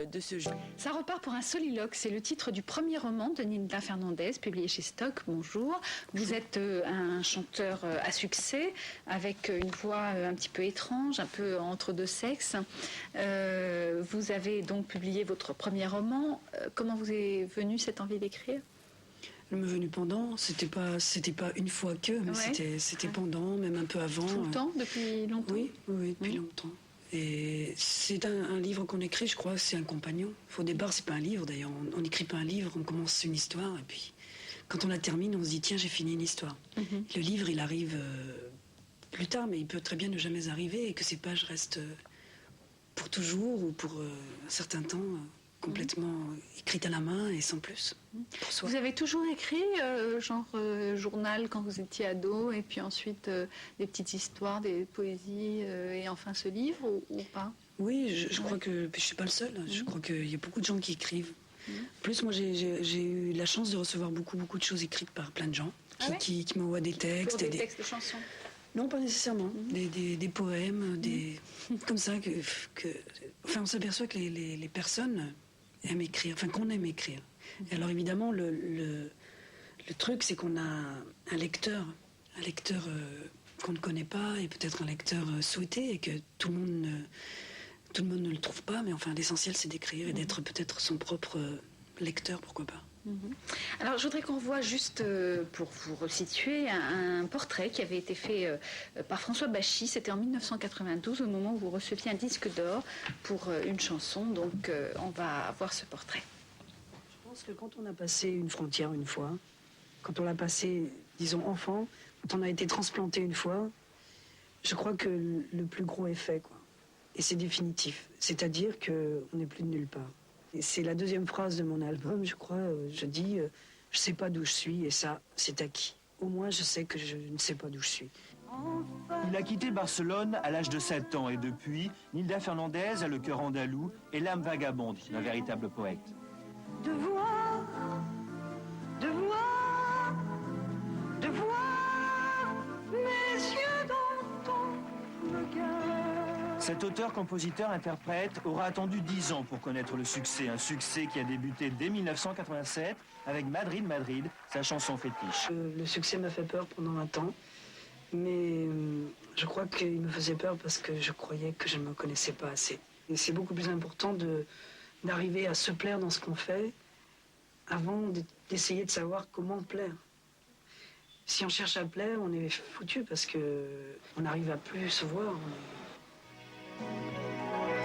de ce jeu. Ça repart pour un soliloque, c'est le titre du premier roman de Nilda Fernandez, publié chez Stock. Bonjour. Vous êtes un chanteur à succès, avec une voix un petit peu étrange, un peu entre deux sexes. Vous avez donc publié votre premier roman. Comment vous est venue cette envie d'écrire ? Elle m'est venue pendant, c'était pas une fois que, mais c'était pendant, même un peu avant. Tout le temps, depuis longtemps ? Oui, depuis longtemps. Et c'est un livre qu'on écrit, je crois, c'est un compagnon. Au départ, c'est pas un livre d'ailleurs, on n'écrit pas un livre, on commence une histoire, et puis quand on la termine, on se dit tiens, j'ai fini une histoire. Le livre, il arrive plus tard, mais il peut très bien ne jamais arriver, et que ces pages restent pour toujours, ou pour un certain temps, complètement écrites à la main et sans plus, pour soi. Vous avez toujours écrit, journal quand vous étiez ado, et puis ensuite des petites histoires, des poésies, et enfin ce livre, ou pas ? Oui, je crois que je ne suis pas le seul. Je crois qu'il y a beaucoup de gens qui écrivent. En plus, moi, j'ai eu la chance de recevoir beaucoup de choses écrites par plein de gens qui m'envoient des textes. Pour des textes de chansons ? Non, pas nécessairement. Des poèmes, comme ça. Enfin, on s'aperçoit que les personnes aiment écrire, enfin qu'on aime écrire. Et alors évidemment, le truc, c'est qu'on a un lecteur qu'on ne connaît pas, et peut-être un lecteur souhaité, et que tout le monde ne le trouve pas, mais enfin l'essentiel c'est d'écrire et d'être peut-être son propre lecteur, pourquoi pas. Alors je voudrais qu'on revoie juste, pour vous resituer, un portrait qui avait été fait par François Bachy. C'était en 1992, au moment où vous receviez un disque d'or pour une chanson. Donc on va voir ce portrait. Je pense que quand on a passé une frontière une fois, quand on l'a passé, disons enfant, quand on a été transplanté une fois, je crois que le plus gros est fait, quoi. Et c'est définitif. C'est-à-dire qu'on n'est plus de nulle part. Et c'est la deuxième phrase de mon album, je crois. Je dis je sais pas d'où je suis, et ça, c'est acquis. Au moins, je sais que je ne sais pas d'où je suis. Il a quitté Barcelone à l'âge de 7 ans, et depuis, Nilda Fernandez a le cœur andalou et l'âme vagabonde d'un véritable poète. De voir mes yeux dans ton regard. Cet auteur-compositeur-interprète aura attendu 10 ans pour connaître le succès. Un succès qui a débuté dès 1987 avec Madrid, Madrid, sa chanson fétiche. Le succès m'a fait peur pendant un temps, mais je crois qu'il me faisait peur parce que je croyais que je ne me connaissais pas assez. Et c'est beaucoup plus important d'arriver à se plaire dans ce qu'on fait avant d'essayer de savoir comment plaire. Si on cherche à plaire, on est foutu parce qu'on n'arrive à plus se voir.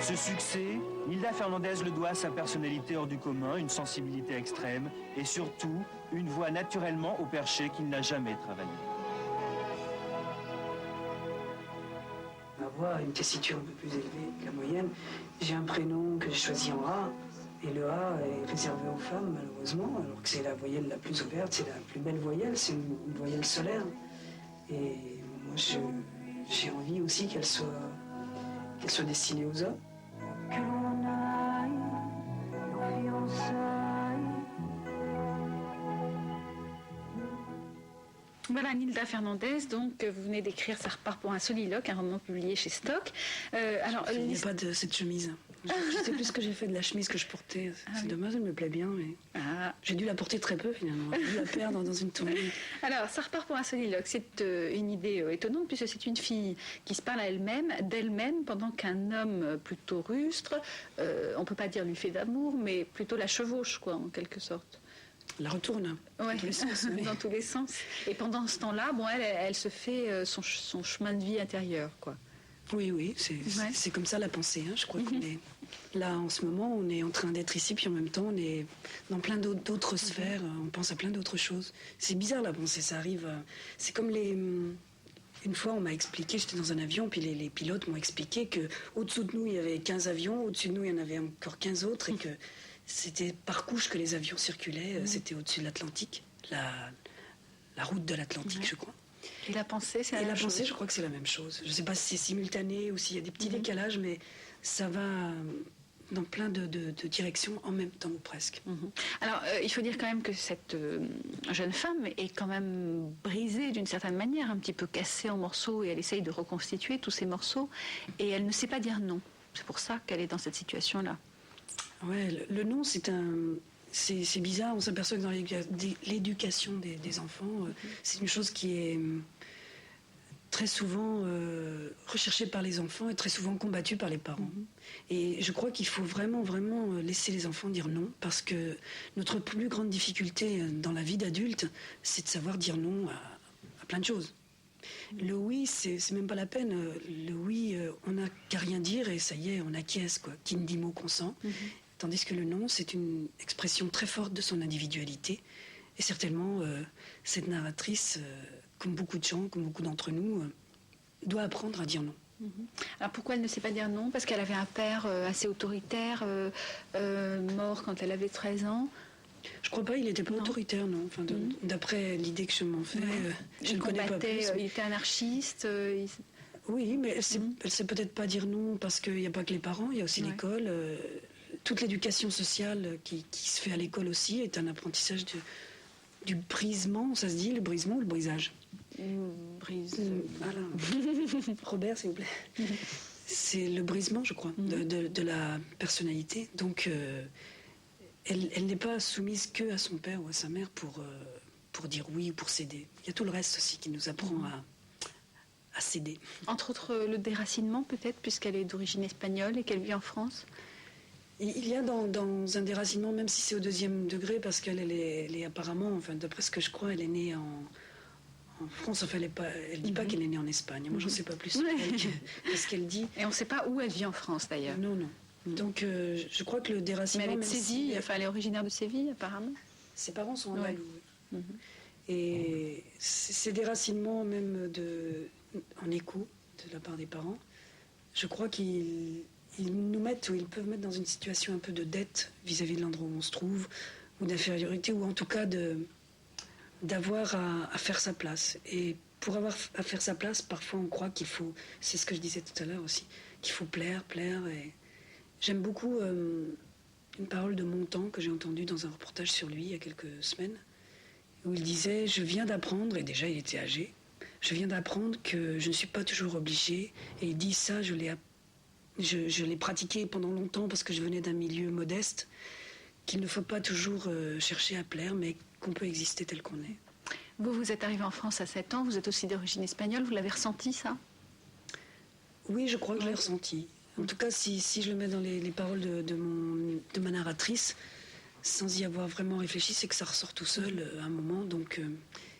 Ce succès, Nilda Fernandez le doit à sa personnalité hors du commun, une sensibilité extrême et surtout une voix naturellement au perché qu'il n'a jamais travaillé. Ma voix a une tessiture un peu plus élevée que la moyenne. J'ai un prénom que j'ai choisi en A, et le A est réservé aux femmes malheureusement, alors que c'est la voyelle la plus ouverte, c'est la plus belle voyelle, c'est une voyelle solaire. Et moi j'ai envie aussi qu'elle soit destinée aux hommes. Que l'on aille en fiançailles. Voilà, Nilda Fernandez, donc vous venez d'écrire Ça repart pour un soliloque, un roman publié chez Stock. Il n'y a pas de cette chemise. Je ne sais plus ce que j'ai fait de la chemise que je portais. C'est dommage, elle me plaît bien, mais j'ai dû la porter très peu finalement. J'ai dû la perdre dans une tournée. Alors, Ça repart pour un soliloque, c'est une idée étonnante, puisque c'est une fille qui se parle à elle-même, d'elle-même, pendant qu'un homme plutôt rustre, on ne peut pas dire lui fait d'amour, mais plutôt la chevauche, quoi, en quelque sorte. La retourne dans tous les sens. Mais... dans tous les sens. Et pendant ce temps-là, bon, elle se fait son chemin de vie intérieur, quoi. Oui, c'est comme ça la pensée. Je crois qu'on est là en ce moment, on est en train d'être ici, puis en même temps on est dans plein d'autres sphères, on pense à plein d'autres choses. C'est bizarre la pensée, ça arrive. C'est comme une fois on m'a expliqué, j'étais dans un avion, puis les pilotes m'ont expliqué qu'au-dessous de nous il y avait 15 avions, au-dessus de nous il y en avait encore 15 autres, et que c'était par couche que les avions circulaient, c'était au-dessus de l'Atlantique, la route de l'Atlantique, je crois. Et la pensée, c'est la même chose. Et la pensée, je crois que c'est la même chose. Je ne sais pas si c'est simultané ou s'il y a des petits décalages, mais ça va dans plein de directions en même temps, ou presque. Alors, il faut dire quand même que cette jeune femme est quand même brisée d'une certaine manière, un petit peu cassée en morceaux, et elle essaye de reconstituer tous ces morceaux, et elle ne sait pas dire non. C'est pour ça qu'elle est dans cette situation-là. Ouais, le non, c'est bizarre. On s'aperçoit que dans l'éducation des enfants, c'est une chose qui est très souvent recherchée par les enfants et très souvent combattue par les parents. Et je crois qu'il faut vraiment, vraiment laisser les enfants dire non, parce que notre plus grande difficulté dans la vie d'adulte, c'est de savoir dire non à plein de choses. Le oui, c'est même pas la peine. Le oui, on n'a qu'à rien dire et ça y est, on acquiesce, quoi. Qui ne dit mot consent. Tandis que le non, c'est une expression très forte de son individualité. Et certainement, cette narratrice, comme beaucoup de gens, comme beaucoup d'entre nous, doit apprendre à dire non. Alors pourquoi elle ne sait pas dire non? Parce qu'elle avait un père assez autoritaire, mort quand elle avait 13 ans. Je crois pas, il n'était pas autoritaire, non. Enfin, d'après l'idée que je m'en fais, je ne connais pas plus. Il était anarchiste. Oui, mais elle sait peut-être pas dire non parce qu'il n'y a pas que les parents, il y a aussi l'école. Toute l'éducation sociale qui se fait à l'école aussi est un apprentissage du brisement, ça se dit, le brisement ou le brisage? Voilà. Robert, s'il vous plaît. C'est le brisement, je crois, de la personnalité. Donc, elle n'est pas soumise que à son père ou à sa mère pour dire oui ou pour céder. Il y a tout le reste aussi qui nous apprend à céder. Entre autres, le déracinement peut-être, puisqu'elle est d'origine espagnole et qu'elle vit en France. Il y a dans un déracinement, même si c'est au 2e degré, parce qu'elle est apparemment, enfin, d'après ce que je crois, elle est née en France. Enfin, elle dit pas qu'elle est née en Espagne. Moi, j'en sais pas plus que ce qu'elle dit. Et on ne sait pas où elle vit en France, d'ailleurs. Non. Donc, je crois que le déracinement... Mais elle est de Séville, elle est originaire de Séville, apparemment. Ses parents sont andalous. Et ces déracinements, même en écho de la part des parents, je crois qu'ils nous mettent, ou ils peuvent mettre dans une situation un peu de dette vis-à-vis de l'endroit où on se trouve, ou d'infériorité, ou en tout cas d'avoir à faire sa place. Et pour avoir à faire sa place, parfois on croit qu'il faut, c'est ce que je disais tout à l'heure aussi, qu'il faut plaire. Et j'aime beaucoup une parole de Montand que j'ai entendue dans un reportage sur lui il y a quelques semaines, où il disait « Je viens d'apprendre », et déjà il était âgé, « Je viens d'apprendre que je ne suis pas toujours obligé », et il dit ça, je l'ai pratiqué pendant longtemps parce que je venais d'un milieu modeste, qu'il ne faut pas toujours chercher à plaire, mais qu'on peut exister tel qu'on est. Vous êtes arrivé en France à 7 ans, vous êtes aussi d'origine espagnole, vous l'avez ressenti ça? Oui, je crois que je l'ai ressenti. En tout cas, si je le mets dans les paroles de ma narratrice, sans y avoir vraiment réfléchi, c'est que ça ressort tout seul à un moment, donc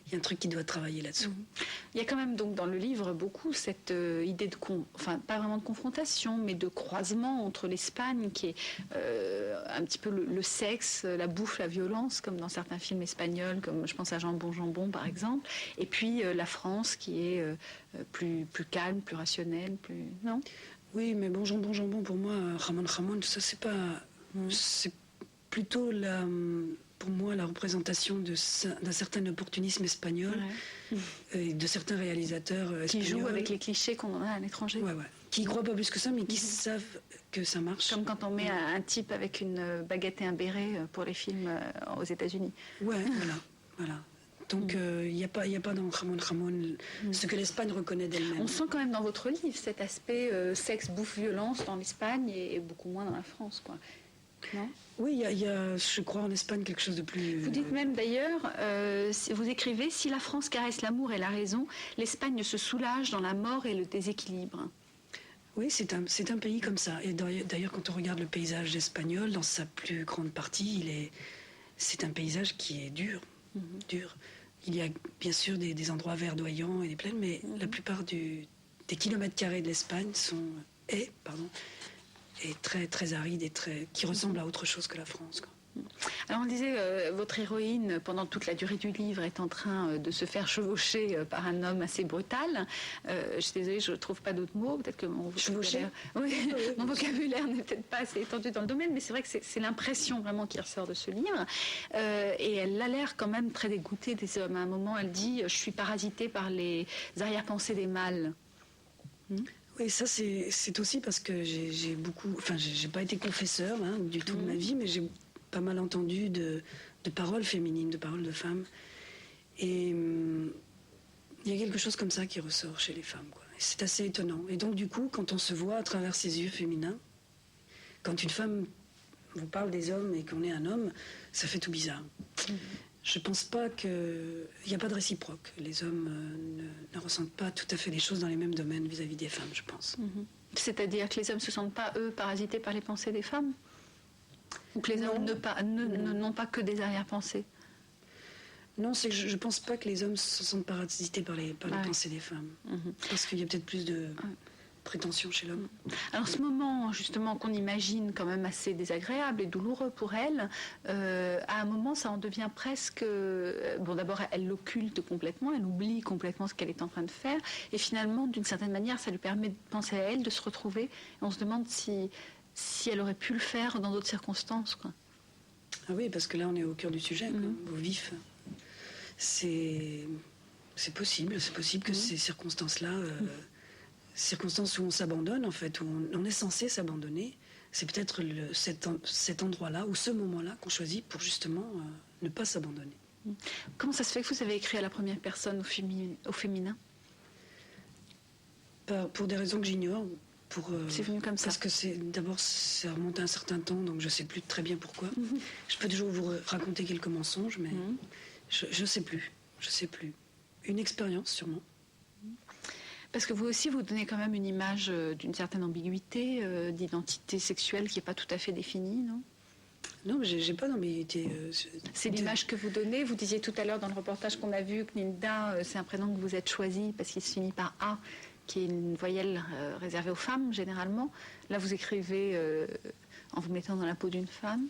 il y a un truc qui doit travailler là-dessous. Il y a quand même donc dans le livre beaucoup cette idée de, enfin pas vraiment de confrontation, mais de croisement entre l'Espagne qui est un petit peu le sexe, la bouffe, la violence, comme dans certains films espagnols, comme je pense à Jambon Jambon par exemple, et puis la France qui est plus calme, plus rationnelle, plus non? Oui, mais bon, Jambon, pour moi, Ramon, tout ça, c'est pas... C'est plutôt, pour moi, la représentation d'un certain opportunisme espagnol et de certains réalisateurs espagnols. Qui jouent avec les clichés qu'on a à l'étranger. Ouais. Qui ne croient pas plus que ça, mais qui savent que ça marche. Comme quand on met un type avec une baguette et un béret pour les films aux États-Unis. Ouais, voilà. Donc il n'y a pas dans Ramon ce que l'Espagne reconnaît d'elle-même. On sent quand même dans votre livre cet aspect sexe, bouffe, violence dans l'Espagne et beaucoup moins dans la France, quoi. Non? Oui, il y a, je crois, en Espagne quelque chose de plus... Vous dites même d'ailleurs, vous écrivez, si la France caresse l'amour et la raison, l'Espagne se soulage dans la mort et le déséquilibre. Oui, c'est un pays comme ça. Et d'ailleurs, quand on regarde le paysage espagnol, dans sa plus grande partie, c'est un paysage qui est dur. Il y a bien sûr des endroits verdoyants et des plaines, mais la plupart des kilomètres carrés de l'Espagne est très, très aride et qui ressemble à autre chose que la France, quoi. Alors on disait, votre héroïne, pendant toute la durée du livre, est en train de se faire chevaucher par un homme assez brutal. Je suis désolée, je ne trouve pas d'autres mots. Peut-être que mon vocabulaire n'est peut-être pas assez étendu dans le domaine, mais c'est vrai que c'est l'impression vraiment qui ressort de ce livre. Et elle a l'air quand même très dégoûtée des hommes. À un moment, elle dit « Je suis parasitée par les arrière-pensées des mâles ». Oui, ça c'est aussi parce que j'ai pas été confesseur du tout de ma vie, mais j'ai pas mal entendu de paroles féminines, de paroles de femmes. Et il y a quelque chose comme ça qui ressort chez les femmes, quoi. C'est assez étonnant. Et donc du coup, quand on se voit à travers ses yeux féminins, quand une femme vous parle des hommes et qu'on est un homme, ça fait tout bizarre. Je pense pas que... Il n'y a pas de réciproque. Les hommes ne ressentent pas tout à fait les choses dans les mêmes domaines vis-à-vis des femmes, je pense. C'est-à-dire que les hommes ne se sentent pas, eux, parasités par les pensées des femmes? Ou que les hommes n'ont pas que des arrière-pensées? Non, c'est que je ne pense pas que les hommes se sentent parasités par les pensées des femmes. Parce qu'il y a peut-être plus de prétention chez l'homme. Alors ce moment, justement, qu'on imagine quand même assez désagréable et douloureux pour elle, à un moment, ça en devient presque... Bon, d'abord, elle l'occulte complètement, elle oublie complètement ce qu'elle est en train de faire, et finalement, d'une certaine manière, ça lui permet de penser à elle, de se retrouver, et on se demande si elle aurait pu le faire dans d'autres circonstances, quoi. Ah oui, parce que là, on est au cœur du sujet, au vif. C'est possible que ces circonstances-là... circonstances où on s'abandonne, en fait, où on est censé s'abandonner, c'est peut-être cet endroit-là ou ce moment-là qu'on choisit pour justement ne pas s'abandonner. Comment ça se fait que vous avez écrit à la première personne au féminin? Pour des raisons que j'ignore. C'est venu comme ça? Parce que d'abord, ça remonte à un certain temps, donc je ne sais plus très bien pourquoi. Je peux toujours vous raconter quelques mensonges, mais je ne sais plus. Je sais plus. Une expérience, sûrement. Parce que vous aussi, vous donnez quand même une image d'une certaine ambiguïté, d'identité sexuelle qui n'est pas tout à fait définie, non? Non, mais j'ai pas d'ambiguïté. C'est l'image que vous donnez. Vous disiez tout à l'heure dans le reportage qu'on a vu que Linda, c'est un prénom que vous êtes choisi parce qu'il se finit par A, qui est une voyelle réservée aux femmes, généralement. Là, vous écrivez en vous mettant dans la peau d'une femme.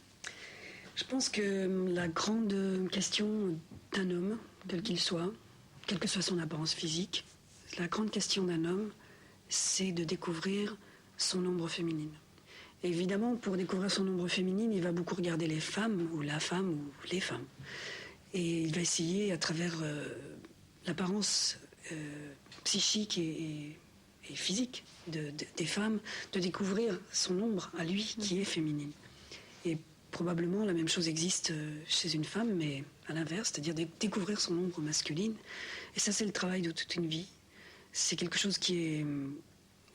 Je pense que la grande question d'un homme, quel qu'il soit, quelle que soit son apparence physique, la grande question d'un homme, c'est de découvrir son ombre féminine. Et évidemment, pour découvrir son ombre féminine, il va beaucoup regarder les femmes, ou la femme, ou les femmes. Et il va essayer, à travers l'apparence psychique et physique des femmes, de découvrir son ombre à lui, qui est féminine. Et probablement, la même chose existe chez une femme, mais à l'inverse, c'est-à-dire découvrir son ombre masculine. Et ça, c'est le travail de toute une vie. C'est quelque chose qui est,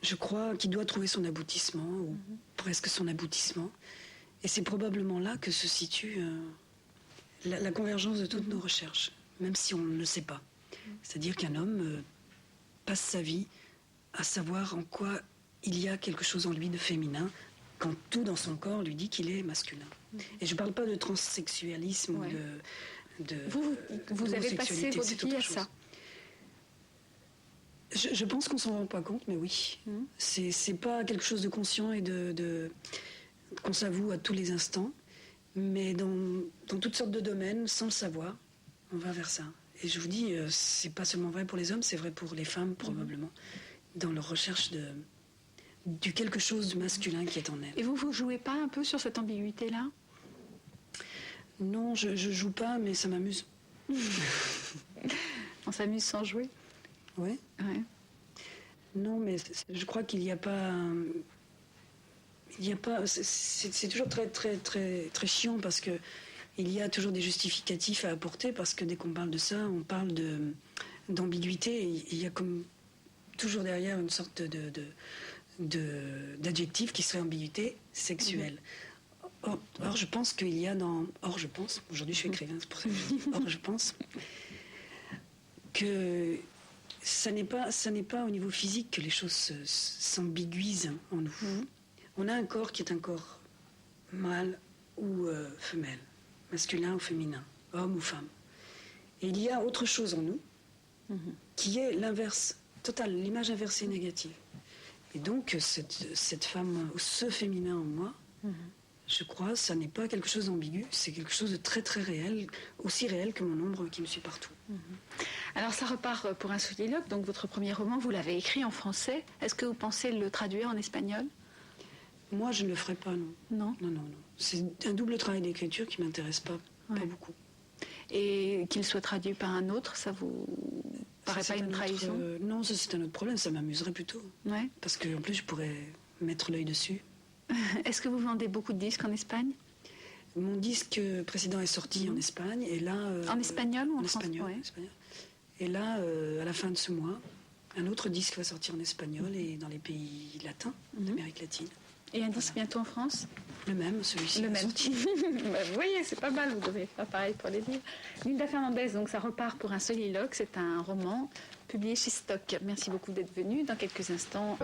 je crois, qui doit trouver son aboutissement, ou presque son aboutissement. Et c'est probablement là que se situe la convergence de toutes nos recherches, même si on ne le sait pas. C'est-à-dire qu'un homme passe sa vie à savoir en quoi il y a quelque chose en lui de féminin, quand tout dans son corps lui dit qu'il est masculin. Et je ne parle pas de transsexualisme ou de vous avez passé votre vie à ça. Je pense qu'on s'en rend pas compte, mais oui. C'est pas quelque chose de conscient et qu'on s'avoue à tous les instants, mais dans toutes sortes de domaines, sans le savoir, on va vers ça. Et je vous dis, c'est pas seulement vrai pour les hommes, c'est vrai pour les femmes probablement, dans leur recherche du quelque chose de masculin qui est en elles. Et vous jouez pas un peu sur cette ambiguïté-là? Non, je joue pas, mais ça m'amuse. On s'amuse sans jouer? Ouais. Non, mais je crois qu'il n'y a pas... C'est toujours très, très, très, très chiant parce que il y a toujours des justificatifs à apporter parce que dès qu'on parle de ça, on parle d'ambiguïté. Il y a comme toujours derrière une sorte d'adjectif qui serait ambiguïté sexuelle. Or, je pense qu'il y a dans... Or, je pense... Aujourd'hui, je suis écrivain, c'est pour ça que je dis... Or, je pense que... Ça n'est pas au niveau physique que les choses s'ambiguisent en nous. On a un corps qui est un corps mâle ou femelle, masculin ou féminin, homme ou femme. Et il y a autre chose en nous qui est l'inverse, total, l'image inversée négative. Et donc cette femme ou ce féminin en moi, je crois, ça n'est pas quelque chose d'ambigu, c'est quelque chose de très très réel, aussi réel que mon ombre qui me suit partout. Alors ça repart pour un soliloque, donc votre premier roman, vous l'avez écrit en français. Est-ce que vous pensez le traduire en espagnol? Moi, je ne le ferai pas, non. Non? Non. C'est un double travail d'écriture qui ne m'intéresse pas beaucoup. Et qu'il soit traduit par un autre, ça vous paraît pas une trahison? Non, ça c'est un autre problème, ça m'amuserait plutôt. Ouais. Parce qu'en plus, je pourrais mettre l'œil dessus. Est-ce que vous vendez beaucoup de disques en Espagne? Mon disque précédent est sorti en Espagne, et là... en espagnol ou en espagnol, français? espagnol. Et là, à la fin de ce mois, un autre disque va sortir en espagnol et dans les pays latins, d'Amérique latine. Et un disque bientôt en France? Le même, celui-ci. Le même. Bah, vous voyez, c'est pas mal, vous devez faire pareil pour les livres. Linda Fernandez, donc ça repart pour un soliloque, c'est un roman publié chez Stock. Merci beaucoup d'être venu. Dans quelques instants.